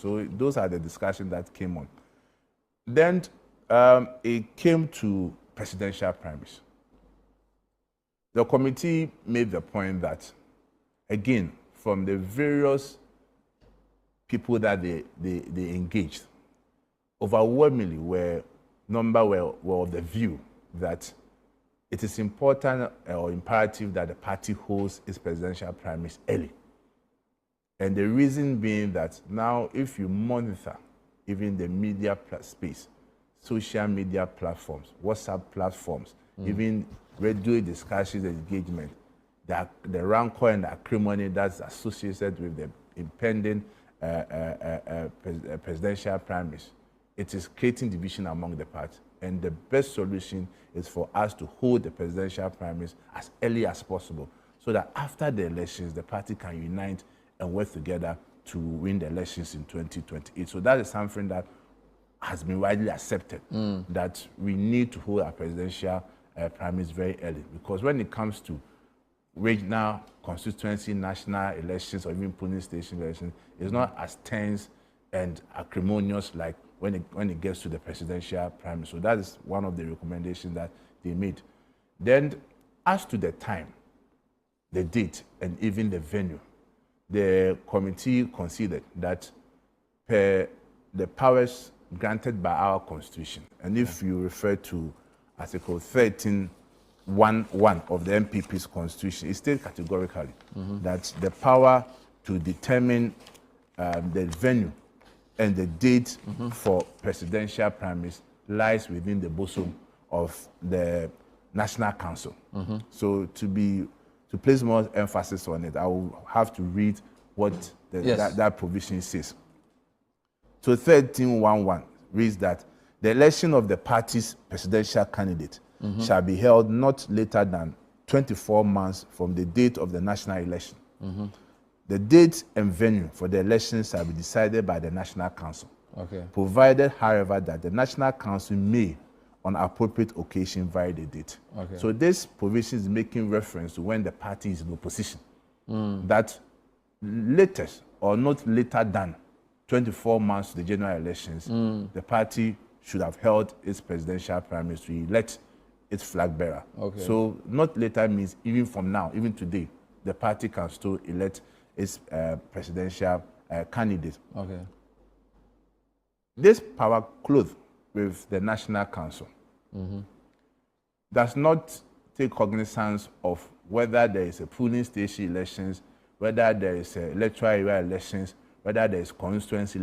So those are the discussions that came on. Then it came to presidential primaries. The committee made the point that, again, from the various people that they engaged, overwhelmingly were of the view that it is important or imperative that the party holds its presidential primaries early. And the reason being that now, if you monitor even the media space, social media platforms, WhatsApp platforms, even radio discussions, engagement, the rancor and acrimony that's associated with the impending presidential primaries, it is creating division among the party. And the best solution is for us to hold the presidential primaries as early as possible, so that after the elections, the party can unite and work together to win the elections in 2028. So that is something that has been widely accepted, that we need to hold our presidential primaries very early. Because when it comes to regional, constituency, national elections, or even polling station elections, it's not as tense and acrimonious like when it gets to the presidential primary. So that is one of the recommendations that they made. Then, as to the time, the date, and even the venue, the committee considered that per the powers granted by our constitution, and if you refer to Article 13(1)(1) of the NPP's constitution, it states categorically that the power to determine the venue and the date for presidential primaries lies within the bosom of the National Council. So to place more emphasis on it, I will have to read what that provision says. So 13(1)(1) reads that the election of the party's presidential candidate shall be held not later than 24 months from the date of the national election. The date and venue for the elections shall be decided by the National Council, provided, however, that the National Council may, on appropriate occasion, vary the date. So this provision is making reference to when the party is in opposition, that latest or not later than 24 months to the general elections, the party should have held its presidential primaries to elect its flag bearer. So not later means even from now, even today, the party can still elect its presidential candidate. This power clothed with the National Council does not take cognizance of whether there is a polling station elections, whether there is electoral area elections, whether there is constituency